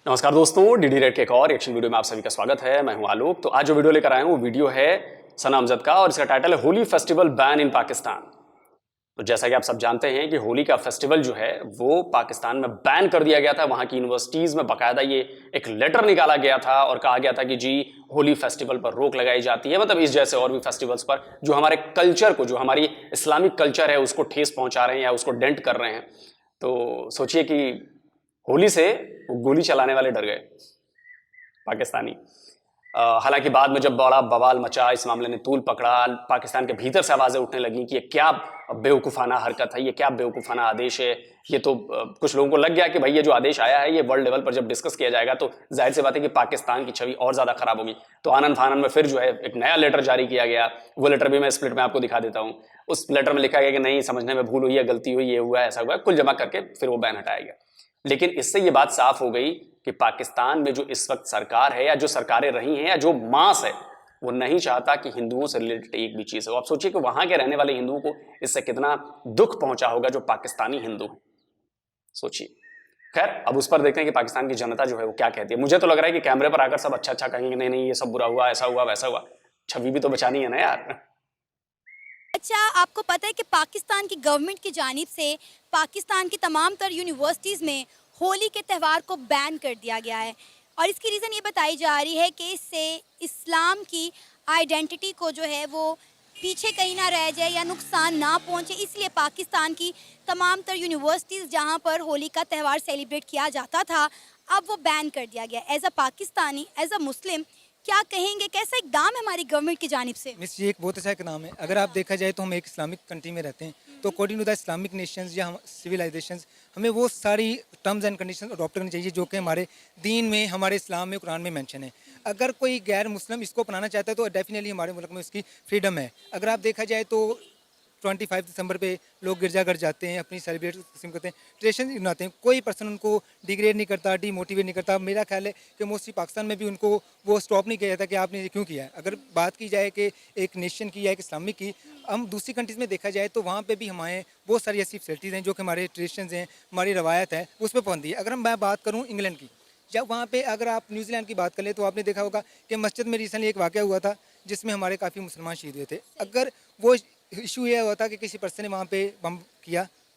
नमस्कार दोस्तों, DD red के एक और रिएक्शन वीडियो में आप सभी का स्वागत है। मैं हूं आलोक। तो आज जो वीडियो लेकर आया हूं वो वीडियो है सना अमजद का और इसका टाइटल है Holi festival ban in Pakistan. तो जैसा कि आप सब जानते हैं कि होली का फेस्टिवल जो है वो पाकिस्तान में बैन कर दिया गया था। वहां की यूनिवर्सिटीज में बाकायदा ये एक लेटर निकाला गया था और कहा गया था कि जी होली फेस्टिवल पर रोक लगाई जाती है। मतलब इस जैसे और भी फेस्टिवल्स पर जो हमारे कल्चर को, जो हमारी इस्लामिक कल्चर है उसको ठेस पहुंचा रहे हैं या उसको डेंट कर रहे हैं। तो सोचिए कि होली से गोली चलाने वाले डर गए पाकिस्तानी। हालांकि बाद में जब बड़ा बवाल मचा, इस मामले ने तूल पकड़ा, पाकिस्तान के भीतर से आवाजें उठने लगी कि ये क्या बेवकूफ़ाना हरकत है, ये क्या बेवकूफ़ाना आदेश है। ये तो कुछ लोगों को लग गया कि भाई ये जो आदेश आया है ये वर्ल्ड लेवल पर जब डिस्कस किया जाएगा तो जाहिर सी बात है कि पाकिस्तान की छवि और ज़्यादा खराब होगी। तो आनन फानन में फिर जो है एक नया लेटर जारी किया गया। वो लेटर भी मैं स्प्लिट में आपको दिखा देता हूँ। उस लेटर में लिखा गया कि नहीं, समझने में भूल हुई है, गलती हुई, ये हुआ, ऐसा हुआ, कुल जमा करके फिर वो बैन हटाया गया। लेकिन इससे ये बात साफ हो गई कि पाकिस्तान में जो इस वक्त सरकार है या जो सरकारें रही हैं या जो मास है वो नहीं चाहता कि हिंदुओं से रिलेटेड एक भी चीज हो। आप सोचिए कि वहां के रहने वाले हिंदुओं को इससे कितना दुख पहुंचा होगा जो पाकिस्तानी हिंदू हैं। सोचिए। खैर, अब उस पर देखते हैं कि पाकिस्तान की जनता जो है वो क्या कहती है। मुझे तो लग रहा है कि कैमरे पर आकर सब अच्छा अच्छा कहेंगे, नहीं नहीं ये सब बुरा हुआ, ऐसा हुआ, वैसा हुआ। छवि भी तो बचानी है ना यार। अच्छा, आपको पता है कि पाकिस्तान की गवर्नमेंट की जानिब से पाकिस्तान की तमाम तर यूनिवर्सिटीज़ में होली के त्यौहार को बैन कर दिया गया है और इसकी रीज़न ये बताई जा रही है कि इससे इस्लाम की आइडेंटिटी को जो है वो पीछे कहीं ना रह जाए या नुकसान ना पहुंचे, इसलिए पाकिस्तान की तमाम तर यूनिवर्सिटीज़ जहां पर होली का त्यौहार सेलिब्रेट किया जाता था अब वो बैन कर दिया गया। As a Pakistani, as a Muslim, क्या कहेंगे, कैसा इकदाम है हमारी गवर्नमेंट की जानिब से? मिस, ये एक बहुत अच्छा इकदाम है। अगर आप देखा जाए तो हम एक इस्लामिक कंट्री में रहते हैं, तो according to the Islamic nations या सिविलाइजेशंस हमें वो सारी टर्म्स एंड कंडीशंस अडॉप्ट करनी चाहिए जो कि हमारे दीन में, हमारे इस्लाम में, कुरान में मेंशन है। अगर कोई गैर मुस्लिम इसको अपनाना चाहता है तो डेफिनेटली हमारे मुल्क में उसकी फ्रीडम है। अगर आप देखा जाए तो 25 दिसंबर पे लोग गिरजाघर जाते हैं, अपनी सेलिब्रेट करते हैं, ट्रेडिशन बनाते हैं। कोई पर्सन उनको डिग्रेड नहीं करता, डीमोटिवेट नहीं करता। मेरा ख्याल है कि मोस्टली पाकिस्तान में भी उनको वो स्टॉप नहीं किया जाता कि आपने ये क्यों किया है। अगर बात की जाए कि एक नेशन की या एक इस्लामिक की, हम दूसरी कंट्रीज़ में देखा जाए तो वहाँ पे भी हमारे बहुत सारी ऐसी फैसिलिटीज़ हैं जो कि हमारे ट्रेडिशंस हैं, हमारी रवायत है, उस पर पाबंदी है। अगर मैं बात करूँ इंग्लैंड की, जब वहाँ पे अगर आप न्यूजीलैंड की बात कर ले तो आपने देखा होगा कि मस्जिद में रिसेंटली एक वाक़या हुआ था जिसमें हमारे काफ़ी मुसलमान शहीद हुए थे। अगर वो इशू ये हुआ था कि किसी पर्सन ने वहाँ पे बम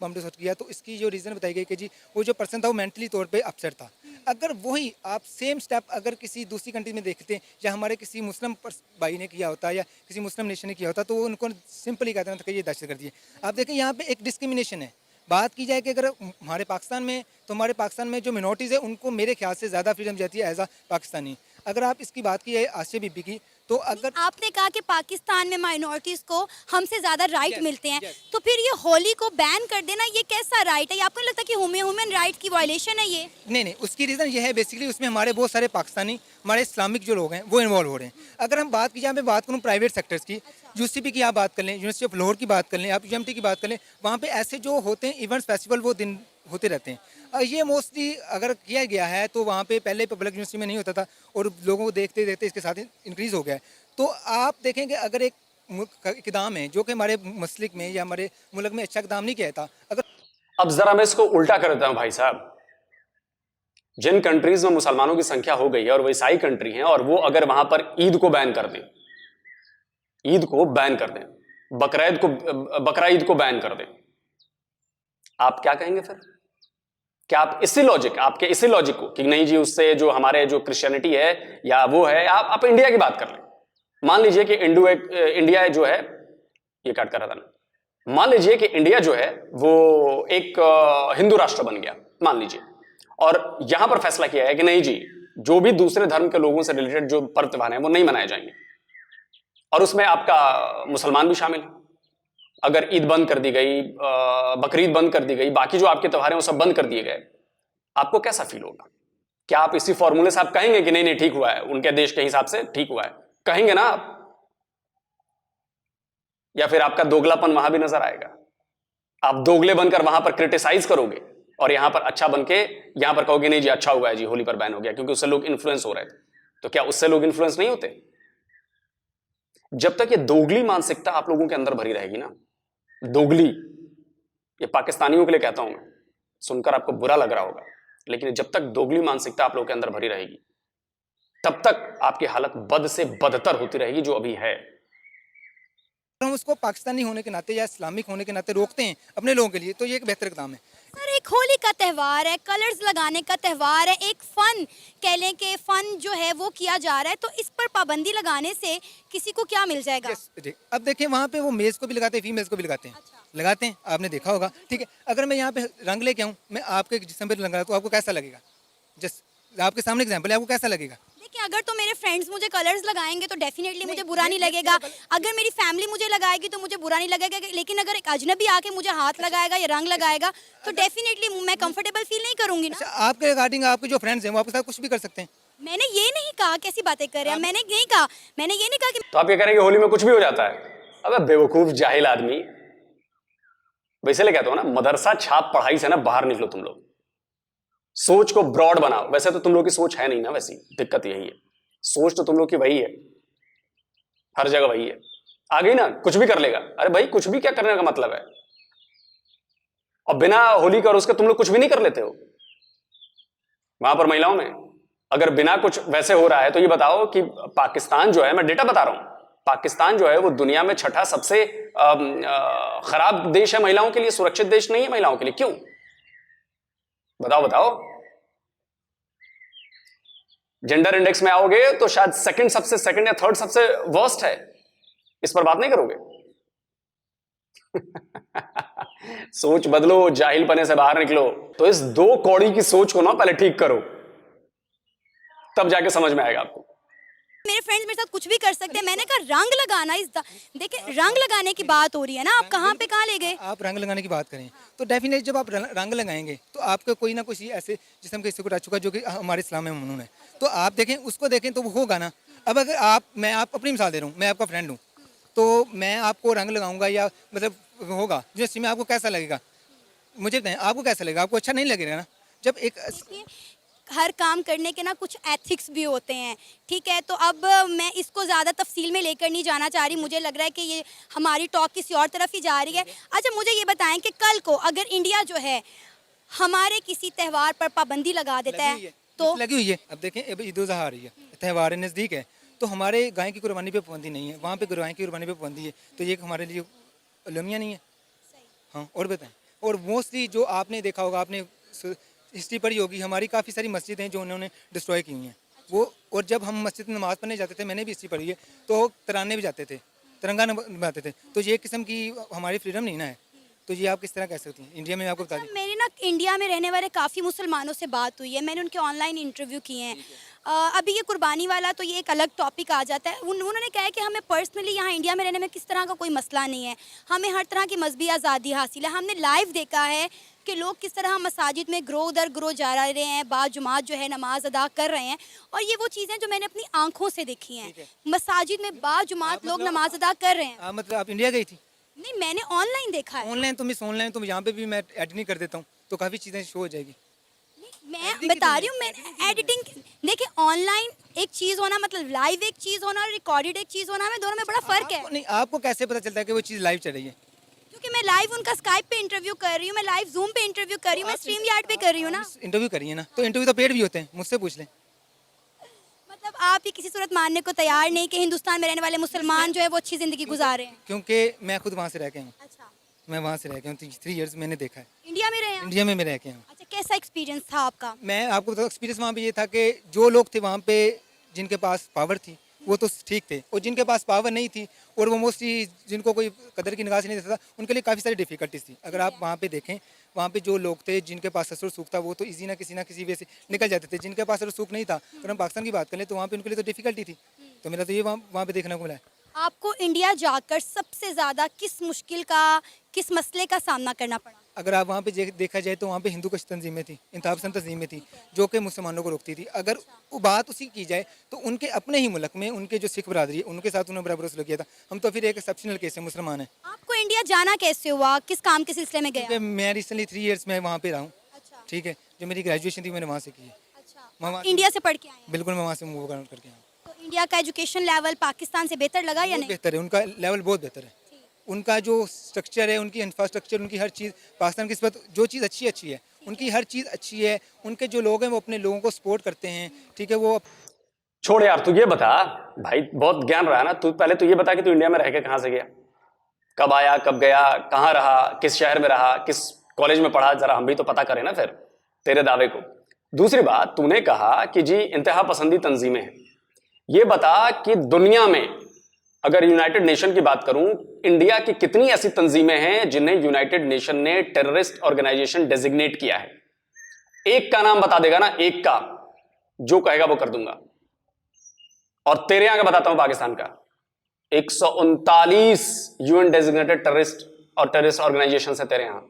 डिस्पोज किया, तो इसकी जो रीज़न बताई गई कि जी वो जो पर्सन था वो मेंटली तौर पे अपसेट था। अगर वही आप सेम स्टेप अगर किसी दूसरी कंट्री में देखते हैं या हमारे किसी मुस्लिम भाई ने किया होता या किसी मुस्लिम नेशन ने किया होता तो वो उनको सिंपली कहते हैं कि ये दहशतगर्दी है। आप देखें यहाँ पे एक डिस्क्रिमिनेशन है। बात की जाए कि अगर हमारे पाकिस्तान में, तो हमारे पाकिस्तान में जो मिनॉरिटीज़ है उनको मेरे ख्याल से ज़्यादा फ्रीडम जाती है एज आ पाकिस्तानी। अगर आप इसकी बात की है आसिया बीबी की, तो अगर आपने कहा कि पाकिस्तान में माइनॉरिटीज को हमसे ज्यादा राइट Yes, मिलते हैं, yes. तो फिर ये होली को बैन कर देना ये कैसा राइट है? ये आपको नहीं लगता कि ह्यूमन राइट की वायलेशन है ये? नहीं, उसकी रीज़न ये है बेसिकली उसमें हमारे बहुत सारे पाकिस्तानी, हमारे इस्लामिक जो लोग हैं वो इन्वॉल्व हो रहे हैं। अगर हम बात की जाए, मैं बात करूँ प्राइवेट सेक्टर्स की, यूसीपी की आप बात कर लें, यूनिवर्सिटी ऑफ लाहौर की बात कर लें, आप यूएमटी की बात कर लें, वहाँ पे ऐसे जो होते हैं इवेंट्स, फेस्टिवल वो दिन होते रहते हैं। ये मोस्टली अगर किया गया है तो वहाँ पे पहले पब्लिक यूनिवर्सिटी में नहीं होता था और लोगों को देखते देखते इसके साथ इंक्रीज़ हो गया है। तो आप देखेंगे अगर एक इकदाम है जो कि हमारे मसलिक में या हमारे मुल्क में अच्छा इकदाम नहीं किया था। अगर अब जरा मैं इसको उल्टा कर देता हूं भाई साहब। जिन कंट्रीज में मुसलमानों की संख्या हो गई है और वो ईसाई कंट्री हैं और वो अगर वहां पर ईद को बैन कर दें, ईद को बैन कर दें, बकरा ईद को बैन कर दें, आप क्या कहेंगे फिर? क्या आप आपके इसी लॉजिक को कि नहीं जी उससे जो हमारे जो क्रिश्चियनिटी है या वो है, आप इंडिया की बात कर लें। मान लीजिए कि इंडिया जो है, ये काट कर रहा था ना, मान लीजिए कि इंडिया जो है वो एक हिंदू राष्ट्र बन गया, मान लीजिए, और यहां पर फैसला किया है कि नहीं जी जो भी दूसरे धर्म के लोगों से रिलेटेड जो पर्व त्योहार हैं वो नहीं मनाए जाएंगे, और उसमें आपका मुसलमान भी शामिल है। अगर ईद बंद कर दी गई, बकरीद बंद कर दी गई, बाकी जो आपके त्योहार हैं वो सब बंद कर दिए गए, आपको कैसा फील होगा? क्या आप इसी फॉर्मूले से आप कहेंगे कि नहीं नहीं ठीक हुआ है, उनके देश के हिसाब से ठीक हुआ है, कहेंगे ना आप? या फिर आपका दोगलापन वहां भी नजर आएगा? आप दोगले बनकर वहां पर क्रिटिसाइज करोगे और यहां पर अच्छा बनके यहां पर कहोगे नहीं जी अच्छा हुआ है जी होली पर बैन हो गया क्योंकि उससे लोग इन्फ्लुएंस हो रहे थे। तो क्या उससे लोग इन्फ्लुएंस नहीं होते? जब तक ये दोगली मानसिकता आप लोगों के अंदर भरी रहेगी ना, दोगली, ये पाकिस्तानियों के लिए कहता हूं मैं, सुनकर आपको बुरा लग रहा होगा, लेकिन जब तक दोगली मानसिकता आप लोगों के अंदर भरी रहेगी, तब तक आपकी हालत बद से बदतर होती रहेगी जो अभी है। हम उसको पाकिस्तानी होने के नाते या इस्लामिक होने के नाते रोकते हैं अपने लोगों के लिए, तो ये एक बेहतर इक़दाम है। सर, एक होली का त्यौहार है, कलर्स लगाने का त्यौहार है, एक फन कह लें कि फन जो है वो किया जा रहा है, तो इस पर पाबंदी लगाने से किसी को क्या मिल जाएगा? यस जी, अब देखिए वहाँ पे वो मेल्स को भी लगाते हैं, फीमेल्स को भी लगाते हैं। अच्छा। लगाते हैं, आपने देखा होगा। ठीक है, अगर मैं यहाँ पे रंग लेके आऊँ, मैं आपके जिस्म पे लगा तो आपको कैसा लगेगा? जस्ट आपके सामने एग्जाम्पल है, आपको कैसा लगेगा? देखिए, अगर तो मेरे फ्रेंड्स मुझे कलर्स लगाएंगे तो डेफिनेटली मुझे बुरा नहीं लगेगा। अगर मेरी फैमिली मुझे लगाएगी तो मुझे बुरा नहीं लगेगा, लेकिन अगर एक अजनबी आके मुझे हाथ लगाएगा या रंग लगाएगा तो डेफिनेटली मैं कंफर्टेबल फील नहीं करूंगी ना। अच्छा, आपके रिगार्डिंग आपके जो फ्रेंड्स हैं वो आपके साथ कुछ भी कर सकते हैं। मैंने ये नहीं कहा, कैसी बातें कर रहे हैं, मैंने नहीं कहा, मैंने ये नहीं कहा कि तो आप ये कह रहे हैं कि होली में कुछ भी हो जाता है? अबे बेवकूफ जाहिल आदमी, वैसे ले कहते हो ना, मदरसा छाप पढ़ाई से ना बाहर निकलो तुम लोग, सोच को ब्रॉड बनाओ। वैसे तो तुम लोग की सोच है नहीं ना, वैसी दिक्कत यही है। सोच तो तुम लोग की वही है, हर जगह वही है। आ गई ना, कुछ भी कर लेगा। अरे भाई, कुछ भी क्या करने का मतलब है? और बिना होली का और उसके तुम लोग कुछ भी नहीं कर लेते हो? वहां पर महिलाओं में अगर बिना कुछ वैसे हो रहा है तो ये बताओ कि पाकिस्तान जो है, मैं डेटा बता रहा हूं, पाकिस्तान जो है वो दुनिया में छठा सबसे खराब देश है महिलाओं के लिए, सुरक्षित देश नहीं है महिलाओं के लिए। क्यों? बताओ बताओ। जेंडर इंडेक्स में आओगे तो शायद सेकंड या थर्ड सबसे वर्स्ट है। इस पर बात नहीं करोगे? सोच बदलो, जाहिल पने से बाहर निकलो। तो इस दो कौड़ी की सोच को ना पहले ठीक करो, तब जाके समझ में आएगा आपको। मेरे फ्रेंड्स मेरे साथ कुछ भी कर सकते हैं। मैंने कहा रंग लगाना, देखिए रंग लगाने की बात हो रही है ना, आप कहाँ पे कहाँ ले गए? आप रंग लगाने की बात करें तो डेफिनेट जब आप रंग लगाएंगे तो आपका कोई ना कोई ऐसे जिस्म के हिस्से को टच चुका जो कि हमारे इस्लाम में ममनून है, तो आप देखें, उसको देखें तो वो होगा ना। अब अगर मैं आप अपनी मिसाल दे रहा हूँ, मैं आपका फ्रेंड हूँ, तो मैं आपको रंग लगाऊंगा या मतलब होगा जिसमें आपको कैसा लगेगा? मुझे बताएं, आपको कैसा लगेगा? आपको अच्छा नहीं लगेगा ना। जब एक देखिए, हर काम करने के ना कुछ एथिक्स भी होते हैं, ठीक है? तो अब मैं इसको ज़्यादा तफसील में लेकर नहीं जाना चाह रही, मुझे लग रहा है कि ये हमारी टॉक किसी और तरफ ही जा रही है। अच्छा, मुझे ये बताएं कि कल को अगर इंडिया जो है हमारे किसी त्यौहार पर पाबंदी लगा देता है तो? लगी हुई है। अब देखें, अब ईद उल अज़हा आ रही है, त्यौहार नज़दीक है, तो हमारे गाय की कुर्बानी पे पाबंदी नहीं है, वहाँ पे गाय की कुर्बानी पे पाबंदी है, तो ये हमारे लिए अलमिया नहीं है। हाँ, और बताएं। और मोस्टली जो आपने देखा होगा, आपने हिस्ट्री पढ़ी होगी, हमारी काफ़ी सारी मस्जिद हैं जो उन्होंने डिस्ट्रॉय की हुई हैं वो। और जब हम मस्जिद में नमाज़ पढ़ने जाते थे, मैंने भी हिस्ट्री पढ़ी है, तो तराने भी जाते थे, तिरंगा निभाते थे, तो ये किस्म की हमारी फ्रीडम नहीं ना है। तो ये आप किस तरह कह सकती हैं? इंडिया में आपको बता दें, मेरी ना इंडिया में रहने वाले काफ़ी मुसलमानों से बात हुई है, मैंने उनके ऑनलाइन इंटरव्यू किए हैं। अभी ये कुर्बानी वाला तो ये एक अलग टॉपिक आ जाता है। उन्होंने कहा है कि हमें पर्सनली यहाँ इंडिया में रहने में किस तरह का कोई मसला नहीं है, हमें हर तरह की मजहबी आज़ादी हासिल है। हमने लाइव देखा है कि लोग किस तरह मसाजिद में ग्रो दर ग्रो जा रहे हैं, बाद जुमात जो है नमाज अदा कर रहे हैं, और ये वो चीज़ें जो मैंने अपनी आंखों से देखी हैं। मसाजिद में बाद जुमात लोग नमाज अदा कर रहे हैं। मतलब आप इंडिया गई थी? नहीं, मैंने ऑनलाइन देखा है। ऑनलाइन तो मिस, ऑनलाइन तो यहाँ पे भी मैं एड नहीं कर देता हूँ, तो काफ़ी चीज़ें शो हो जाएगी। मैं बता रही हूँ, मैं एडिटिंग, देखिए ऑनलाइन एक चीज़ होना, मतलब लाइव एक चीज़ होना और रिकॉर्डेड एक चीज़ होना में दोनों में बड़ा फ़र्क है। नहीं, आपको कैसे पता चलता है कि वो चीज़ लाइव चल रही है? क्योंकि मैं लाइव उनका स्काइप पे इंटरव्यू कर रही हूँ, मैं लाइव जूम पे इंटरव्यू कर रही हूँ, मैं स्ट्रीम यार्ड पे कर रही हूँ ना। इंटरव्यू करिए ना, तो इंटरव्यू तो पेड भी होते हैं, मुझसे पूछ लें। मतलब आप ही किसी सूरत मानने को तैयार नहीं कि हिंदुस्तान में रहने वाले मुसलमान जो है वो अच्छी ज़िंदगी गुजार रहे हैं? क्योंकि मैं खुद वहाँ से रह के हूँ, अच्छा, मैं वहाँ से रह के हूँ, 3 इयर्स मैंने देखा है इंडिया में रहे हैं? इंडिया में मैं रह के हूँ। अच्छा, कैसा एक्सपीरियंस था आपका? मैं आपको बताऊँ, एक्सपीरियंस वहाँ पे ये था कि जो लोग थे वहाँ पे, जिनके पास पावर थी वो तो ठीक थे, और जिनके पास पावर नहीं थी और वो मोस्टली जिनको कोई कदर की निगाह से नहीं देता था, उनके लिए काफ़ी सारी डिफ़िकल्टीज थी। अगर आप वहाँ पे देखें, वहाँ पे जो लोग थे जिनके पास ससुर सूख था वो तो इजी ना किसी वे से निकल जाते थे, जिनके पास ससुर सूख नहीं था, अगर हम पाकिस्तान की बात करें तो वहाँ पे उनके लिए तो डिफ़िकल्टी थी। तो मेरा तो ये वहाँ पे देखने को मिला है। आपको इंडिया जाकर सबसे ज़्यादा किस मुश्किल का, किस मसले का सामना करना पड़ा? अगर आप वहाँ पे देखा जाए तो वहाँ पे हिंदू कश तंजीमें थी, इंतखाब पसंद तंजीमें थी जो कि मुसलमानों को रोकती थी। अगर वो बात उसी की जाए तो उनके अपने ही मुल्क में उनके जो सिख बरादरी है उनके साथ उन्होंने बराबर सलूक किया था। हम तो फिर एक एक्सेप्शनल केस है, मुसलमान है। आपको इंडिया जाना कैसे हुआ, किस काम के सिलसिले में गया? मैं रिसेंटली 3 इयर्स में वहाँ पे रहा हूँ। अच्छा, ठीक है, जो मेरी ग्रेजुएशन थी मैंने वहाँ से की है। अच्छा, मैं वहाँ इंडिया से पढ़ के आए हैं? बिल्कुल, मैं वहाँ से मूव करके आया हूँ। तो इंडिया का एजुकेशन लेवल पाकिस्तान से बेहतर लगा या बहुत नहीं? बेहतर है, उनका लेवल बहुत बेहतर है। उनका जो स्ट्रक्चर है, उनकी इंफ्रास्ट्रक्चर, उनकी हर चीज़ पाकिस्तान की निस्बत जो चीज़ अच्छी है उनकी हर चीज़ अच्छी है, उनके जो लोग हैं वो अपने लोगों को सपोर्ट करते हैं, ठीक है। वो छोड़ यार, तू ये बता भाई, बहुत ज्ञान रहा ना तू, पहले तू ये बता कि तू इंडिया में रह के कहां से गया, कब आया, कब गया, कहां रहा, किस शहर में रहा, किस कॉलेज में पढ़ा, जरा हम भी तो पता करें ना फिर तेरे दावे को। दूसरी बात, तूने कहा कि जी इंतहा पसंदी तंजीमें हैं, ये बता कि दुनिया में अगर यूनाइटेड नेशन की बात करूं, इंडिया की कितनी ऐसी तंजीमें हैं जिन्हें यूनाइटेड नेशन ने टेररिस्ट ऑर्गेनाइजेशन डेजिग्नेट किया है? एक का नाम बता देगा ना, एक का, जो कहेगा वो कर दूंगा। और तेरे यहां का बताता हूं, पाकिस्तान का 139 यूएन डेजिग्नेटेड टेररिस्ट और टेररिस्ट ऑर्गेनाइजेशन है तेरे यहां।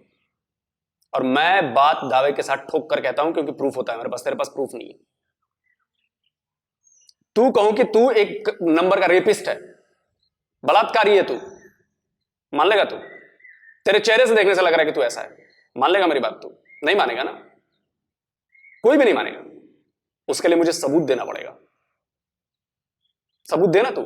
और मैं बात दावे के साथ ठोक कर कहता हूं क्योंकि प्रूफ होता है मेरे पास, तेरे पास प्रूफ नहीं है। तू कहूं कि तू एक नंबर का रेपिस्ट है, बलात्कारी है, तू मान लेगा? तू, तेरे चेहरे से देखने से लग रहा है कि तू ऐसा है, मान लेगा मेरी बात? तू नहीं मानेगा ना, कोई भी नहीं मानेगा। उसके लिए मुझे सबूत देना पड़ेगा। सबूत देना तू।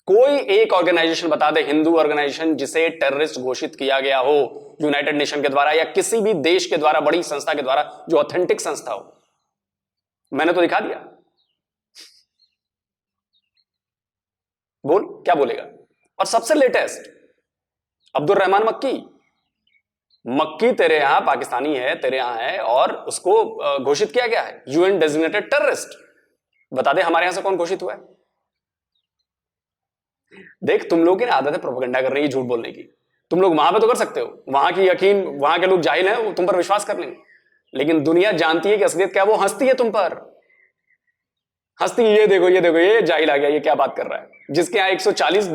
कोई एक ऑर्गेनाइजेशन बता दे, हिंदू ऑर्गेनाइजेशन, जिसे टेररिस्ट घोषित किया गया हो यूनाइटेड नेशन के द्वारा या किसी भी देश के द्वारा, बड़ी संस्था के द्वारा, जो ऑथेंटिक संस्था हो। मैंने तो दिखा दिया। बोल, क्या बोलेगा? और सबसे लेटेस्ट, अब्दुल रहमान मक्की। मक्की तेरे यहां पाकिस्तानी है, तेरे यहां है, और उसको घोषित किया गया है यूएन डेजिग्नेटेड टेररिस्ट। बता दे हमारे यहां से कौन घोषित हुआ है? देख, तुम लोग की ना आदत है प्रोपेगेंडा कर रही है, झूठ बोलने की। तुम लोग वहां पे तो कर सकते हो, वहां की यकीन, वहां के लोग जाहिल हैं, वो तुम पर विश्वास कर लेंगे। लेकिन दुनिया जानती है कि असलियत क्या, वो हंसती है तुम पर, हंसती है। ये देखो, ये देखो, ये जाहिल आ गया, ये क्या बात कर रहा है। जिसके यहाँ 140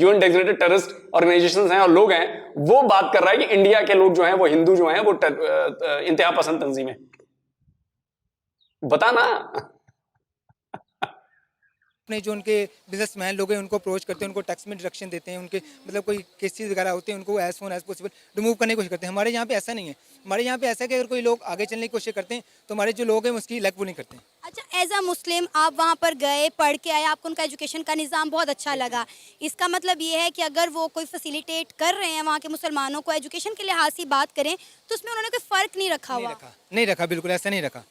यूएन डेजिग्नेटेड टेररिस्ट ऑर्गेनाइजेशंस हैं और लोग हैं, वो बात कर रहा है कि इंडिया के लोग जो हैं, वो हिंदू जो हैं, वो इंतहा पसंद तंजीम है। बता ना। अपने जो उनके बिजनेसमैन लोग हैं उनको अप्रोच करते हैं, उनको टैक्स में डिडक्शन देते हैं, उनके मतलब कोई केसेस वगैरह होते हैं, उनको as soon as possible remove करने की कोशिश करते हैं। हमारे यहाँ पे ऐसा नहीं है। हमारे यहाँ पे ऐसा है कि अगर कोई लोग आगे चलने की कोशिश करते हैं तो हमारे जो लोग हैं उसकी लक वो नहीं करते हैं। अच्छा, एज अ मुस्लिम आप वहाँ पर गए, पढ़ के आए, आपको उनका एजुकेशन का निज़ाम बहुत अच्छा लगा। इसका मतलब ये है कि अगर वो कोई फैसिलिटेट कर रहे हैं वहाँ के मुसलमानों को एजुकेशन के लिहाज से बात करें, तो उसमें उन्होंने कोई फ़र्क नहीं रखा हुआ? नहीं रखा, बिल्कुल ऐसा नहीं रखा।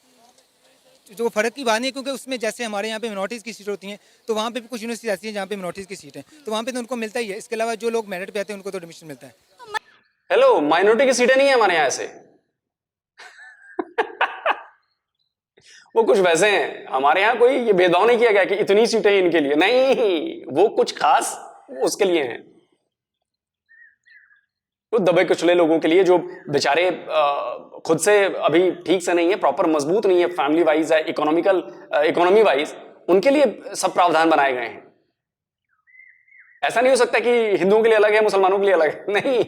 जो फ़र्क की बात नहीं है, क्योंकि उसमें जैसे हमारे यहाँ पे मिनॉरिटीज़ की सीट होती हैं, तो वहाँ पे भी कुछ यूनिवर्सिटी ऐसी है जहाँ पे मिनॉरिटीज़ की सीट है, तो वहाँ पे तो उनको मिलता ही है। इसके अलावा जो लोग मेरिट पे आते हैं उनको तो एडमिशन मिलता है। हेलो, माइनॉरिटी की सीटें नहीं है हमारे यहां ऐसे। वो कुछ वैसे हैं, हमारे यहां कोई ये भेदभाव नहीं किया गया कि इतनी सीटें इनके लिए, नहीं, वो कुछ खास उसके लिए हैं, वो दबे कुचले लोगों के लिए, जो बेचारे खुद से अभी ठीक से नहीं है, प्रॉपर मजबूत नहीं है, फैमिली वाइज है, इकोनॉमी वाइज, उनके लिए सब प्रावधान बनाए गए हैं। ऐसा नहीं हो सकता कि हिंदुओं के लिए अलग है, मुसलमानों के लिए अलग है, नहीं।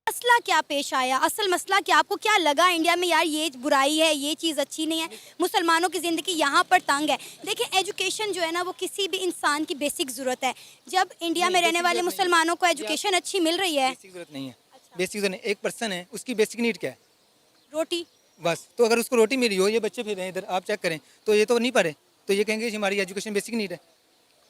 मसला क्या पेश आया, असल मसला क्या, आपको क्या लगा इंडिया में, यार ये बुराई है, ये चीज़ अच्छी नहीं है, मुसलमानों की ज़िंदगी यहाँ पर तंग है? देखिए, एजुकेशन जो है ना, वो किसी भी इंसान की बेसिक ज़रूरत है। जब इंडिया में रहने वाले मुसलमानों को एजुकेशन अच्छी मिल रही है, बेसिक ज़रूरत नहीं है। बेसिक ज़रूरत नहीं, एक पर्सन है, उसकी बेसिक नीड क्या है? रोटी। बस, तो अगर उसको रोटी मिली हो, ये बच्चे फिर रहे हैं इधर, आप चेक करें, तो ये तो नहीं पढ़े, तो ये कहेंगे कि हमारी एजुकेशन बेसिक नीड है।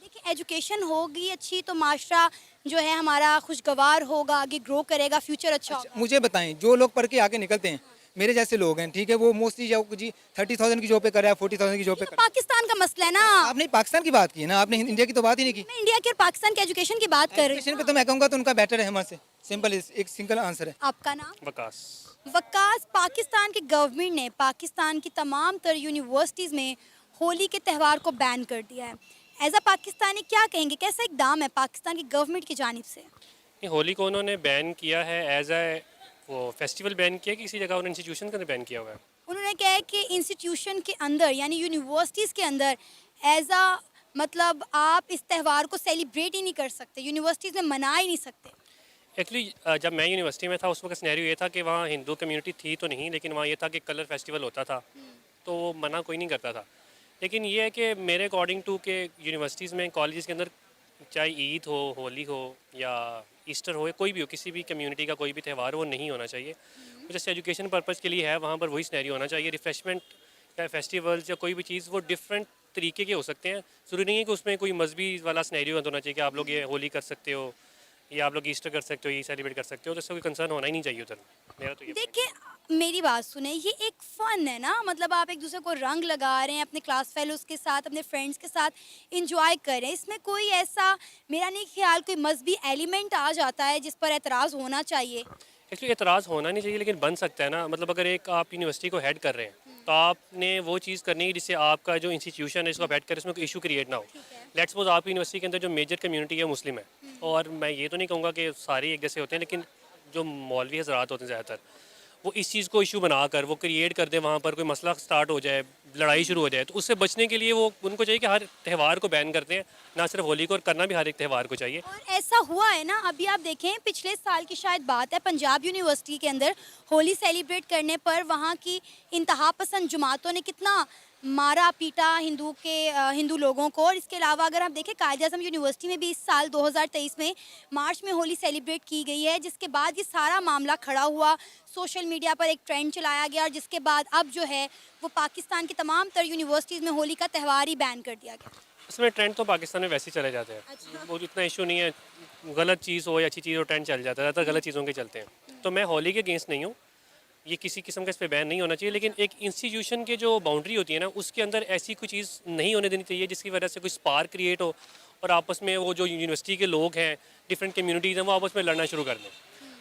देखिए, एजुकेशन होगी अच्छी तो माशरा जो है हमारा खुशगवार होगा, आगे ग्रो करेगा, फ्यूचर अच्छा होगा। मुझे बताएं, जो लोग पढ़ के आगे निकलते हैं, मेरे जैसे लोग हैं, ठीक है, वो मोस्टली जी 30,000 की जॉब पे कर रहा है, 40,000 की जॉब पे कर रहा है। पाकिस्तान का मसला है ना। आपने पाकिस्तान की बात की है ना, आपने इंडिया की तो बात ही नहीं की। मैं इंडिया के और पाकिस्तान के एजुकेशन की बात कर रही एजुकेशन हूँ। पे तो मैं कहूँगा तो उनका बेटर है हमारे से, सिंपल, एक सिंगल आंसर है। आपका नाम? वकास। वकास, पाकिस्तान की गवर्नमेंट ने पाकिस्तान की तमाम तर यूनिवर्सिटीज़ में होली के त्यौहार को बैन कर दिया है। एज अ पाकिस्तानी क्या कहेंगे, कैसा इकदाम है पाकिस्तान की गवर्नमेंट की जानिब से? ये होली को उन्होंने बैन किया है, एज ए वो फेस्टिवल बैन किया, किसी जगह उन्होंने इंस्टीट्यूशन का बैन किया हुआ है। उन्होंने कहा है कि इंस्टीट्यूशन के अंदर यानी यूनिवर्सिटीज़ के अंदर एज अ मतलब आप इस त्यौहार को सेलिब्रेट ही नहीं कर सकते, यूनिवर्सिटीज़ में मना ही नहीं सकते। एक्चुअली जब मैं यूनिवर्सिटी में था उस वक्त सिनेरियो ये था कि वहाँ हिंदू कम्युनिटी थी तो नहीं, लेकिन वहाँ ये था कि कलर फेस्टिवल होता था तो वो मना कोई नहीं करता था। लेकिन ये है कि मेरे अकॉर्डिंग टू के यूनिवर्सिटीज़ में, कॉलेजेस के अंदर, चाहे ईद हो, होली हो या ईस्टर हो, या कोई भी हो, किसी भी कम्युनिटी का कोई भी त्यौहार हो, वो नहीं होना चाहिए। तो जैसे एजुकेशन पर्पज़ के लिए है, वहाँ पर वही सिनेरियो होना चाहिए। रिफ्रेशमेंट या फेस्टिवल्स या कोई भी चीज़ वो डिफरेंट तरीके के हो सकते हैं, ज़रूरी नहीं है कि उसमें कोई मजहबी वाला सिनेरियो होना चाहिए कि आप लोग ये होली कर सकते हो ये आप लोग ईस्टर कर सकते हो, ये सेलिब्रेट कर सकते हो, तो इससे कोई कंसर्न होना ही नहीं चाहिए उधर। मेरा तो ये देखिए मेरी बात सुने, ये एक फन है ना, मतलब आप एक दूसरे को रंग लगा रहे हैं अपने क्लास फेलोज के साथ, अपने फ्रेंड्स के साथ इंजॉय कर रहे हैं। इसमें कोई ऐसा मेरा नहीं ख्याल कोई मजहबी एलिमेंट आ जाता है जिस पर एतराज़ होना चाहिए। एक्चुअली एतराज़ होना नहीं चाहिए, लेकिन बन सकता है ना। मतलब अगर एक आप यूनिवर्सिटी को हेड कर रहे हैं तो आपने वो चीज़ करनी है जिससे आपका जो इंस्टीट्यूशन है जिसको आप हेड करें उसमें कोई इशू क्रिएट ना हो। लेट्स सपोज आपकी यूनिवर्सिटी के अंदर जो मेजर कम्युनिटी है मुस्लिम है, और मैं ये तो नहीं कहूँगा कि सारे एक जैसे होते हैं, लेकिन जो मौलवी हजरात होते हैं ज़्यादातर, वो इस चीज़ को इशू बनाकर वो क्रिएट कर दें, वहाँ पर कोई मसला स्टार्ट हो जाए, लड़ाई शुरू हो जाए, तो उससे बचने के लिए वो उनको चाहिए कि हर त्यौहार को बैन करते हैं, ना सिर्फ होली को, और करना भी हर एक त्यौहार को चाहिए। और ऐसा हुआ है ना, अभी आप देखें पिछले साल की शायद बात है, पंजाब यूनिवर्सिटी के अंदर होली सेलिब्रेट करने पर वहाँ की इंतहा पसंद जमातों ने कितना मारा पीटा हिंदू लोगों को। और इसके अलावा अगर आप देखें कायद-ए-आज़म यूनिवर्सिटी में भी इस साल 2023 में मार्च में होली सेलिब्रेट की गई है, जिसके बाद ये सारा मामला खड़ा हुआ, सोशल मीडिया पर एक ट्रेंड चलाया गया, और जिसके बाद अब जो है वो पाकिस्तान की तमाम तर यूनिवर्सिटीज़ में होली का त्यौहार ही बैन कर दिया गया। उसमें ट्रेंड तो पाकिस्तान में वैसे ही चले जाते हैं। अच्छा। वो इतना इशू नहीं है, गलत चीज़ हो या अच्छी चीज़ हो, ट्रेंड चल जाता है, ज़्यादातर गलत चीज़ों के चलते हैं। तो मैं होली के अगेंस्ट नहीं हूँ, ये किसी किस्म का इस पर बैन नहीं होना चाहिए, लेकिन एक इंस्टीट्यूशन के जो बाउंड्री होती है ना, उसके अंदर ऐसी कोई चीज़ नहीं होने देनी चाहिए जिसकी वजह से कोई स्पार्क क्रिएट हो और आपस में वो जो यूनिवर्सिटी के लोग हैं, डिफरेंट कम्युनिटीज़ हैं, वो आपस में लड़ना शुरू कर दें।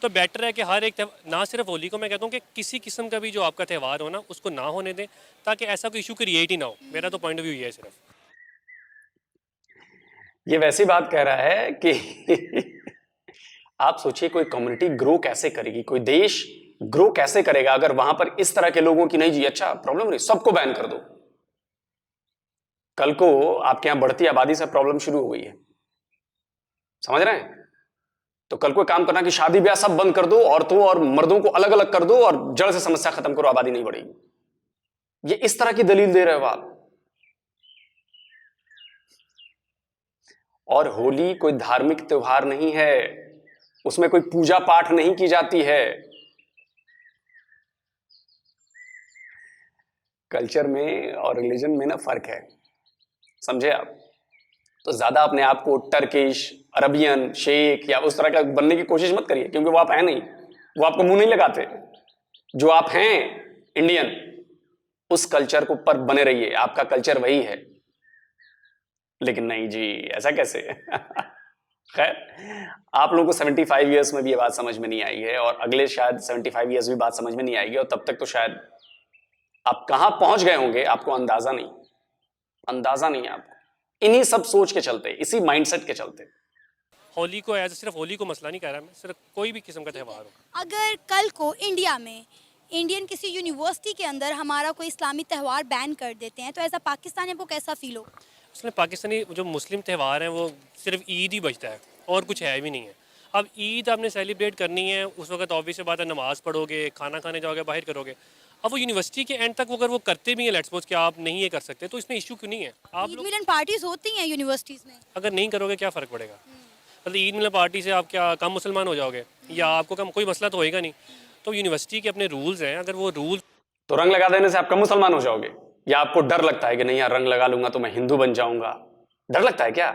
तो बेटर है कि हर एक ना सिर्फ होली को, मैं कहता हूँ कि किसी किस्म का भी जो आपका त्यौहार हो ना, उसको ना होने दें, ताकि ऐसा कोई इशू क्रिएट ही ना हो। मेरा तो पॉइंट ऑफ व्यू ये है सिर्फ। ये वैसी बात कह रहा है कि आप सोचिए कोई कम्युनिटी ग्रो कैसे करेगी, कोई देश ग्रो कैसे करेगा अगर वहां पर इस तरह के लोगों की नहीं जी अच्छा प्रॉब्लम नहीं, सबको बैन कर दो। कल को आपके यहां बढ़ती आबादी से प्रॉब्लम शुरू हो गई है, समझ रहे हैं? तो कल को काम करना कि शादी ब्याह सब बंद कर दो, औरतों और मर्दों को अलग अलग कर दो और जड़ से समस्या खत्म करो, आबादी नहीं बढ़ेगी। ये इस तरह की दलील दे रहे हो आप। और होली कोई धार्मिक त्योहार नहीं है, उसमें कोई पूजा पाठ नहीं की जाती है। कल्चर में और रिलीजन में ना फर्क है, समझे आप? तो ज्यादा अपने आप को टर्किश, अरबियन, शेख या उस तरह का बनने की कोशिश मत करिए, क्योंकि वो आप हैं नहीं, वो आपको मुंह नहीं लगाते। जो आप हैं इंडियन, उस कल्चर को पर बने रहिए, आपका कल्चर वही है। लेकिन नहीं जी, ऐसा कैसे? खैर, आप लोगों को 75 ईयर्स में भी ये बात समझ में नहीं आई है, और अगले शायद 75 ईयर्स भी बात समझ में नहीं आएगी, और तब तक तो शायद आप कहां पहुंच गए होंगे आपको अंदाजा नहीं है आपको, इन्हीं सब सोच के चलते, इसी माइंडसेट के चलते। होली को सिर्फ होली को मसला नहीं कह रहा मैं, सिर्फ कोई भी किस्म का त्यौहार हो। अगर कल को इंडिया में इंडियन किसी यूनिवर्सिटी के अंदर हमारा कोई इस्लामी त्यौहार बैन कर देते हैं, तो ऐसा पाकिस्तान को कैसा फील होगा? उसमें पाकिस्तानी जो मुस्लिम त्यौहार हैं वो सिर्फ ईद ही बचता है, और कुछ है भी नहीं है। अब ईद आपने सेलिब्रेट करनी है, उस वक्त ऑब्वियस बात है नमाज़ पढ़ोगे, खाना खाने जाओगे, बाहर करोगे। अब वो यूनिवर्सिटी के एंड तक अगर वो करते भी हैं, लेट्स सपोज कि आप नहीं ये कर सकते, तो इसमें इशू क्यों नहीं है? आप ईद लोग मिलन पार्टीज होती हैं यूनिवर्सिटीज में, अगर नहीं करोगे क्या फ़र्क पड़ेगा? मतलब ईद मिलन पार्टी से आप क्या कम मुसलमान हो जाओगे, या आपको कम कोई मसला तो होएगा नहीं। तो यूनिवर्सिटी के अपने रूल्स हैं, अगर वो रूल तो रंग लगा देने से आप कम मुसलमान हो जाओगे, या आपको डर लगता है कि नहीं यार रंग लगा लूंगा तो मैं हिंदू बन जाऊंगा? डर लगता है क्या?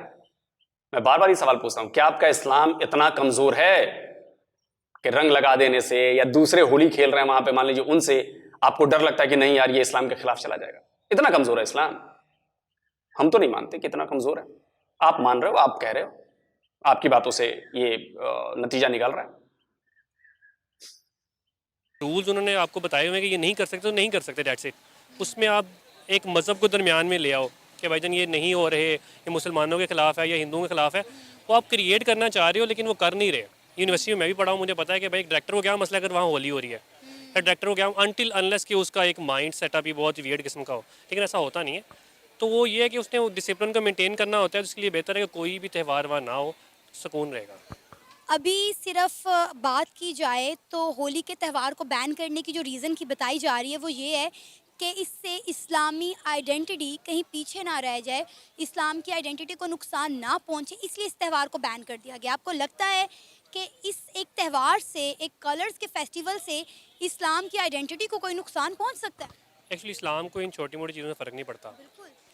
मैं बार बार ये सवाल पूछता हूं, क्या आपका इस्लाम इतना कमजोर है कि रंग लगा देने से या दूसरे होली खेल रहे हैं वहां पे मान लीजिए उनसे आपको डर लगता है कि नहीं यार ये इस्लाम के खिलाफ चला जाएगा? इतना कमजोर है इस्लाम? हम तो नहीं मानते कि इतना कमजोर है। आप मान रहे हो, आप कह रहे हो, आपकी बातों से ये नतीजा निकल रहा है। रूल्स उन्होंने आपको बताए हुए हैं कि ये नहीं कर सकते तो नहीं कर सकते, डेट्स इट। उसमें आप एक मज़हब को दरमियान में ले आओ कि भाईजान ये नहीं हो रहे, ये मुसलमानों के खिलाफ है या हिंदुओं के खिलाफ है, वो आप क्रिएट करना चाह रहे हो लेकिन वो कर नहीं रहे। यूनिवर्सिटी में मैं भी पढ़ा हूँ, मुझे पता है कि भाई डायरेक्टर को क्या मसला अगर वहाँ होली हो रही है, या डायरेक्टर को क्या अनटिल अनलेस कि उसका एक माइंड सेटअप ही बहुत वियर्ड किस्म का हो, लेकिन ऐसा होता नहीं है। तो वो ये है कि उसने डिसिप्लिन को मेंटेन करना होता है, तो इसके लिए बेहतर है कि कोई भी त्यौहार वहाँ ना हो, सुकून रहेगा। अभी सिर्फ बात की जाए तो होली के त्यौहार को बैन करने की जो रीज़न की बताई जा रही है वो ये है कि इससे इस्लामी आइडेंटिटी कहीं पीछे ना रह जाए, इस्लाम की आइडेंटिटी को नुकसान ना पहुंचे, इसलिए इस त्यौहार को बैन कर दिया गया। आपको लगता है कि इस एक त्यौहार से, एक कलर्स के फेस्टिवल से इस्लाम की आइडेंटिटी को कोई नुकसान पहुंच सकता है? एक्चुअली इस्लाम को इन छोटी मोटी चीज़ों में फ़र्क नहीं पड़ता।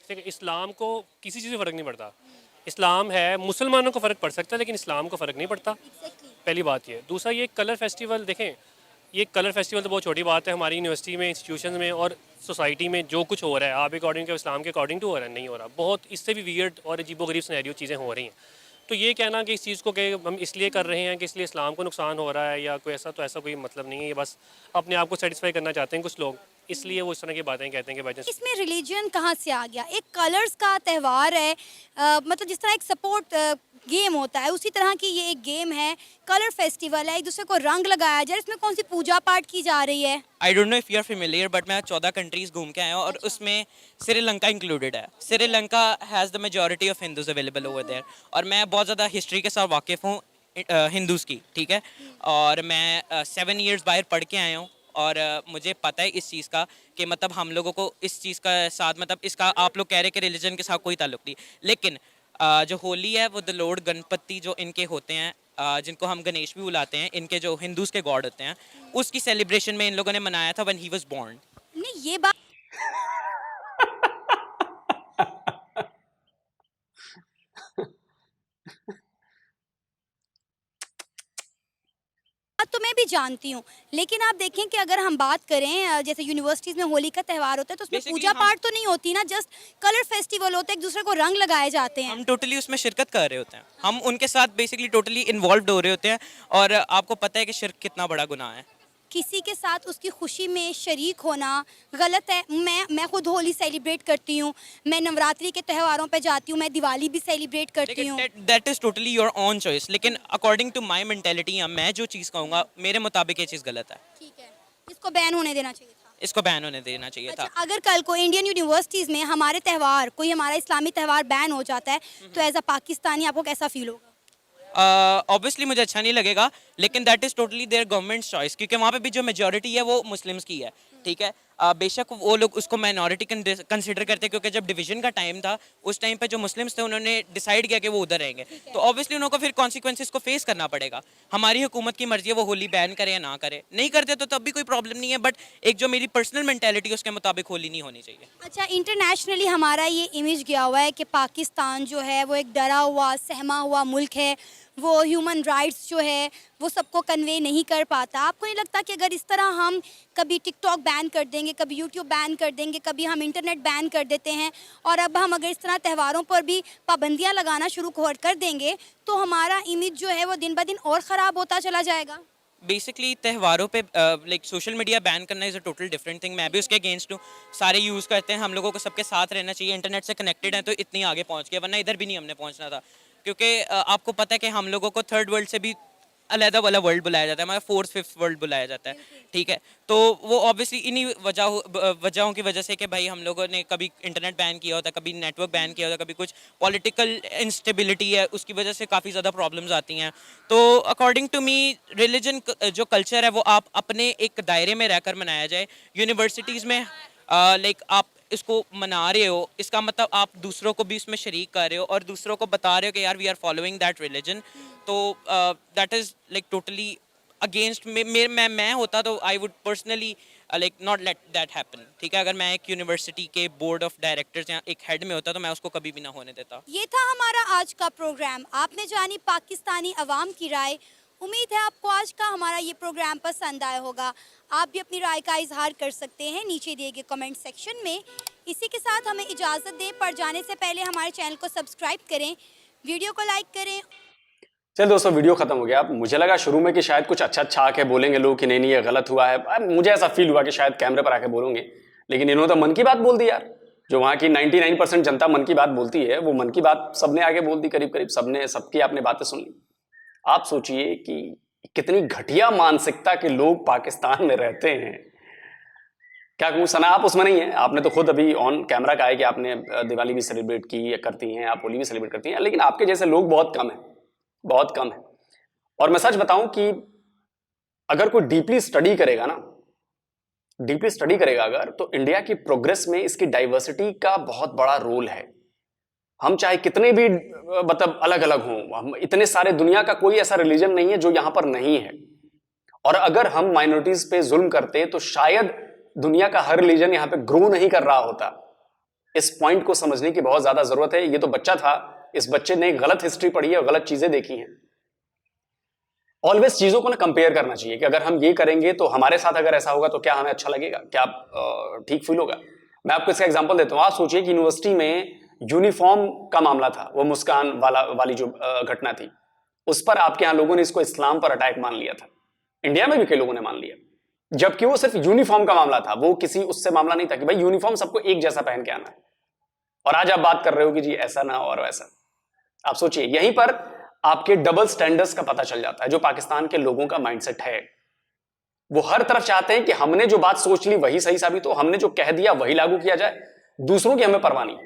ठीक है, इस्लाम को किसी चीज़ से फ़र्क नहीं पड़ता। इस्लाम है, मुसलमानों को फ़र्क पड़ सकता है लेकिन इस्लाम को फ़र्क नहीं पड़ता। पहली बात ये। दूसरा ये कलर फेस्टिवल देखें, ये कलर फेस्टिवल तो बहुत छोटी बात है हमारी यूनिवर्सिटी में, इंस्टीट्यूशन में और सोसाइटी में जो कुछ हो रहा है आप अकॉर्डिंग टू इस्लाम के अकॉर्डिंग टू हो रहा है, नहीं हो रहा। बहुत इससे भी वियर्ड और अजीबोगरीब सिनेरियो चीज़ें हो रही हैं। तो ये कहना कि इस चीज़ को कि हम इसलिए कर रहे हैं कि इसलिए इस्लाम को नुकसान हो रहा है या कोई ऐसा, तो ऐसा कोई मतलब नहीं है। ये बस अपने आप को सेटिस्फाई करना चाहते हैं कुछ लोग, इसलिए वो इस तरह की बातें कहते हैं कि भाई इसमें रिलीजन कहाँ से आ गया? एक कलर्स का त्यौहार है, मतलब जिस तरह एक सपोर्ट गेम होता है उसी तरह की ये एक गेम है, कलर फेस्टिवल है, एक दूसरे को रंग लगाया जाए। इसमें कौन सी पूजा पाठ की जा रही है? I don't know if you are familiar but मैं 14 कंट्रीज़ घूम के आया हूँ और उसमें श्रीलंका इंक्लूडेड है। Sri Lanka has the majority of Hindus available over there और मैं बहुत ज़्यादा हिस्ट्री के साथ वाकिफ़ हूँ हिंदूज़ की, ठीक है। और मैं 7 ईयर्स बाहर पढ़ के आया हूँ और मुझे पता है इस चीज़ का कि मतलब हम लोगों को इस चीज़ का साथ मतलब इसका आप लोग कह रहे हैं कि रिलीजन के साथ कोई ताल्लुक नहीं, लेकिन जो होली है वो द लॉर्ड गणपति जो इनके होते हैं, जिनको हम गणेश भी बुलाते हैं, इनके जो हिंदूज़ के गॉड होते हैं, उसकी सेलिब्रेशन में इन लोगों ने मनाया था व्हेन ही वाज बोर्न। नहीं, ये बात तो मैं भी जानती हूँ, लेकिन आप देखें कि अगर हम बात करें जैसे यूनिवर्सिटीज़ में होली का त्यौहार होता है तो उसमें Basically पूजा पाठ तो नहीं होती ना, जस्ट कलर फेस्टिवल होता है, एक दूसरे को रंग लगाए जाते हैं। हम टोटली उसमें शिरकत कर रहे होते हैं, हम उनके साथ बेसिकली टोटली इन्वॉल्व हो रहे होते हैं और आपको पता है कि शिरक कितना बड़ा गुनाह है। किसी के साथ उसकी खुशी में शरीक होना गलत है। मैं खुद होली सेलिब्रेट करती हूँ, मैं नवरात्रि के त्योहारों पे जाती हूँ, मैं दिवाली भी सेलिब्रेट करती हूँ। That is totally your on choice, लेकिन अकॉर्डिंग टू माई मेंटेलिटी या मैं जो चीज़ कहूँगा मेरे मुताबिक ये चीज़ गलत है। ठीक है, इसको बैन होने देना चाहिए था। इसको बैन होने देना चाहिए अच्छा, था। अगर कल को इंडियन यूनिवर्सिटीज़ में हमारे त्यौहार, कोई हमारा इस्लामी त्यौहार बैन हो जाता है तो एज अ पाकिस्तानी आपको कैसा फील होगा? ऑब्वियसली मुझे अच्छा नहीं लगेगा, लेकिन that is totally there government choice, क्योंकि वहाँ पे भी जो मेजॉरिटी है वो मुस्लिम्स की है, ठीक है। बेशक वो लोग उसको माइनॉरिटी कंसिडर करते हैं, क्योंकि जब डिवीजन का टाइम था उस टाइम पे जो मुस्लिम्स थे उन्होंने डिसाइड किया कि वो उधर रहेंगे, तो ऑब्वियसली उनको फिर कॉन्सिक्वेंसेस को फेस करना पड़ेगा। हमारी हुकूमत की मर्जी है वो होली बैन करे या ना करे, नहीं करते तो तब भी कोई प्रॉब्लम नहीं है, बट एक जो मेरी पर्सनल मेंटेलिटी है उसके मुताबिक होली नहीं होनी चाहिए। अच्छा, इंटरनेशनली हमारा ये इमेज गया हुआ है कि पाकिस्तान जो है वो एक डरा हुआ सहमा हुआ मुल्क है, वो ह्यूमन राइट्स जो है वो सबको कन्वे नहीं कर पाता। आपको नहीं लगता कि अगर इस तरह हम कभी टिकटॉक बैन कर देंगे, कभी यूट्यूब बैन कर देंगे, कभी हम इंटरनेट बैन कर देते हैं और अब हम अगर इस तरह त्योहारों पर भी पाबंदियां लगाना शुरू कर देंगे तो हमारा इमेज जो है वो दिन ब दिन और ख़राब होता चला जाएगा? बेसिकली त्योहारों पे लाइक सोशल मीडिया बैन करना is a total different thing. मैं भी उसके अगेंस्ट हूँ, सारे यूज़ करते हैं, हम लोगों को सबके साथ रहना चाहिए, इंटरनेट से कनेक्टेड है तो इतनी आगे पहुँच गए, वरना इधर भी नहीं हमने पहुँचना था। क्योंकि आपको पता है कि हम लोगों को थर्ड वर्ल्ड से भी अलहदा वाला वर्ल्ड बुलाया जाता है, हमारा फोर्थ फिफ्थ वर्ल्ड बुलाया जाता है, ठीक है। तो वो ऑब्वियसली इन्हीं वजहों की वजह से कि भाई हम लोगों ने कभी इंटरनेट बैन किया होता है, कभी नेटवर्क बैन किया होता है, कभी कुछ पॉलिटिकल इंस्टेबिलिटी है उसकी वजह से काफ़ी ज़्यादा प्रॉब्लम्स आती हैं। तो अकॉर्डिंग टू मी रिलीजन जो कल्चर है वो आप अपने एक दायरे में रहकर मनाया जाए। यूनिवर्सिटीज़ में लाइक आप इसको मना रहे हो, इसका मतलब आप दूसरों को भी इसमें शरीक कर रहे हो और दूसरों को बता रहे हो कि यार we are following that religion, तो that is like totally against. मैं होता तो I would personally like not let that happen, ठीक है। अगर मैं एक यूनिवर्सिटी के बोर्ड ऑफ डायरेक्टर्स या एक हेड में होता तो मैं उसको कभी भी ना होने देता। ये था हमारा आज का प्रोग्राम। आपने जानी पाकिस्तानी अवाम की राय। उम्मीद है आपको आज का हमारा ये प्रोग्राम पसंद आया होगा। आप भी अपनी राय का इजहार कर सकते हैं नीचे दिए गए कमेंट सेक्शन में। इसी के साथ हमें इजाज़त दें, पर जाने से पहले हमारे चैनल को सब्सक्राइब करें, वीडियो को लाइक करें। चल दोस्तों, वीडियो खत्म हो गया। अब मुझे लगा शुरू में कि शायद कुछ अच्छा आके बोलेंगे लोग कि नहीं ये गलत हुआ है। अब मुझे ऐसा फील हुआ कि शायद कैमरे पर आके बोलेंगे, लेकिन इन्होंने तो मन की बात बोल दी यार। जो वहाँ की 99% जनता मन की बात बोलती है, वो मन की बात सबने आगे बोल दी, करीब करीब सबने, सबकी आपने बातें सुन ली। आप सोचिए कि कितनी घटिया मानसिकता के लोग पाकिस्तान में रहते हैं। क्या कहूँ सना, आप उसमें नहीं है, आपने तो खुद अभी ऑन कैमरा कहा है कि आपने दिवाली भी सेलिब्रेट की या करती हैं, आप होली भी सेलिब्रेट करती हैं, लेकिन आपके जैसे लोग बहुत कम है, बहुत कम है। और मैं सच बताऊं कि अगर कोई डीपली स्टडी करेगा ना, डीपली स्टडी करेगा अगर, तो इंडिया की प्रोग्रेस में इसकी डाइवर्सिटी का बहुत बड़ा रोल है। हम चाहे कितने भी मतलब अलग अलग हों, हम इतने सारे, दुनिया का कोई ऐसा रिलीजन नहीं है जो यहां पर नहीं है। और अगर हम माइनॉरिटीज पे जुल्म करते तो शायद दुनिया का हर रिलीजन यहां पे ग्रो नहीं कर रहा होता। इस पॉइंट को समझने की बहुत ज्यादा जरूरत है। ये तो बच्चा था, इस बच्चे ने गलत हिस्ट्री पढ़ी है और गलत चीजें देखी हैं। ऑलवेज चीजों को ना कंपेयर करना चाहिए कि अगर हम ये करेंगे तो हमारे साथ अगर ऐसा होगा तो क्या हमें अच्छा लगेगा, क्या ठीक फील होगा। मैं आपको इसका एग्जांपल देता हूं। आप सोचिए कि यूनिवर्सिटी में यूनिफॉर्म का मामला था, वो मुस्कान वाली जो घटना थी, उस पर आपके यहां लोगों ने इसको इस्लाम पर अटैक मान लिया था। इंडिया में भी कई लोगों ने मान लिया, जबकि वो सिर्फ यूनिफॉर्म का मामला था, वो किसी उससे मामला नहीं था कि भाई यूनिफॉर्म सबको एक जैसा पहन के आना है। और आज आप बात कर रहे हो कि जी ऐसा ना और वैसा। आप सोचिए, यहीं पर आपके डबल स्टैंडर्ड्स का पता चल जाता है। जो पाकिस्तान के लोगों का माइंडसेट है, वो हर तरफ चाहते हैं कि हमने जो बात सोच ली वही सही साबित हो, हमने जो कह दिया वही लागू किया जाए, दूसरों की हमें परवाह नहीं।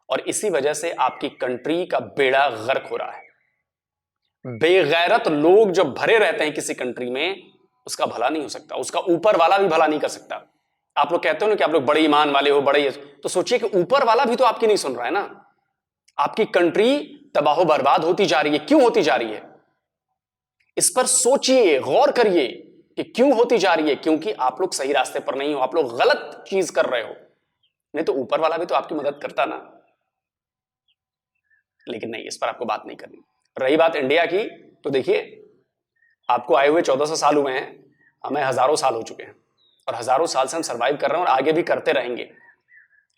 और इसी वजह से आपकी कंट्री का बेड़ा गर्क हो रहा है। बेगैरत लोग जब भरे रहते हैं किसी कंट्री में, उसका भला नहीं हो सकता, उसका ऊपर वाला भी भला नहीं कर सकता। आप लोग कहते हो ना कि आप लोग बड़े ईमान वाले हो, बड़े, तो सोचिए कि ऊपर वाला भी तो आपकी नहीं सुन रहा है ना। आपकी कंट्री तबाह बर्बाद होती जा रही है। क्यों होती जा रही है? इस पर सोचिए, गौर करिए कि क्यों होती जा रही है। क्योंकि आप लोग सही रास्ते पर नहीं हो, आप लोग गलत चीज कर रहे हो। नहीं तो ऊपर वाला भी तो आपकी मदद करता ना। लेकिन नहीं, इस पर आपको बात नहीं करनी। रही बात इंडिया की, तो देखिए, आपको आए हुए 1400 साल हुए हैं, हमें हजारों साल हो चुके हैं, और हजारों साल से हम सर्वाइव कर रहे हैं और आगे भी करते रहेंगे।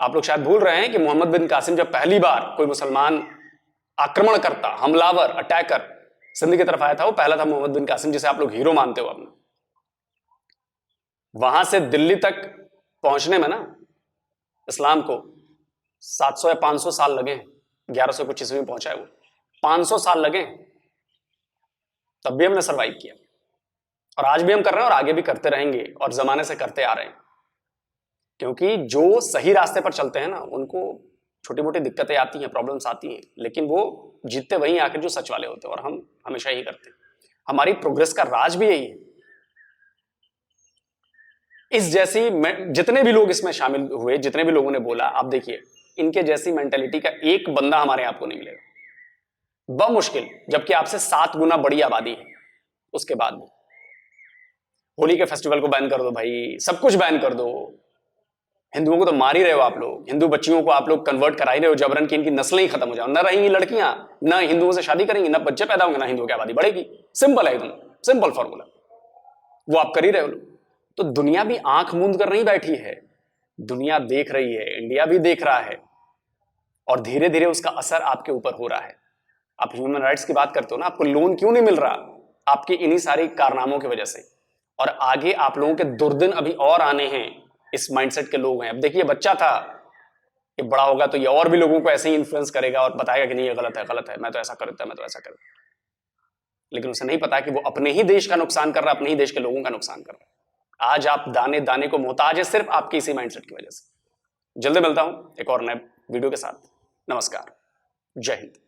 आप लोग शायद भूल रहे हैं कि मोहम्मद बिन कासिम जब पहली बार कोई मुसलमान आक्रमणकर्ता, हमलावर, अटैकर सिंध की तरफ आया था, वो पहला था मोहम्मद बिन कासिम, जिसे आप लोग हीरो मानते हो अपना। वहां से दिल्ली तक पहुंचने में ना इस्लाम को 700 या 500 साल लगे। 1100 कुछ ईस्वी में पहुंचा है वो, 500 साल लगे, तब भी हमने सर्वाइव किया। और आज भी हम कर रहे हैं और आगे भी करते रहेंगे, और जमाने से करते आ रहे हैं। क्योंकि जो सही रास्ते पर चलते हैं ना, उनको छोटी मोटी दिक्कतें आती हैं, प्रॉब्लम्स आती हैं, लेकिन वो जीतते वही आखिर जो सच वाले होते हैं, और हम हमेशा यही करते हैं। हमारी प्रोग्रेस का राज भी यही है। इस जैसी जितने भी लोग इसमें शामिल हुए, जितने भी लोगों ने बोला, आप देखिए, इनके जैसी मेंटेलिटी का एक बंदा हमारे आपको नहीं मिलेगा, बमुश्किल, जबकि आपसे 7 गुना बड़ी आबादी है। उसके बाद भी होली के फेस्टिवल को बैन कर दो भाई, सब कुछ बैन कर दो। हिंदुओं को तो मार ही रहे हो आप लोग, हिंदू बच्चियों को आप लोग कन्वर्ट करा ही रहे हो जबरन, कि इनकी नस्लें ही खत्म हो जाओ, ना रहेंगी लड़कियां, ना हिंदुओं से शादी करेंगी, ना बच्चे पैदा होंगे, ना हिंदुओं की आबादी बढ़ेगी। सिंपल है एकदम, सिंपल फॉर्मूला, वो आप कर ही रहे हो लोग। तो दुनिया भी आंख मूंद कर नहीं बैठी है, दुनिया देख रही है, इंडिया भी देख रहा है, और धीरे धीरे उसका असर आपके ऊपर हो रहा है। आप ह्यूमन राइट्स की बात करते हो ना, आपको लोन क्यों नहीं मिल रहा? आपके इन्हीं सारे कारनामों की वजह से। और आगे आप लोगों के दुर्दिन अभी और आने हैं। इस माइंडसेट के लोग हैं। अब देखिए, बच्चा था, ये बड़ा होगा तो ये और भी लोगों को ऐसे ही इन्फ्लुएंस करेगा और बताएगा कि नहीं ये गलत है, गलत है, मैं तो ऐसा करता, मैं तो ऐसा करता। लेकिन उसे नहीं पता कि वो अपने ही देश का नुकसान कर रहा है, अपने ही देश के लोगों का नुकसान कर रहा है। आज आप दाने दाने को मोहताज है सिर्फ आपके इसी माइंडसेट की वजह से। जल्दी मिलता हूं एक और नए वीडियो के साथ। नमस्कार, जय हिंद।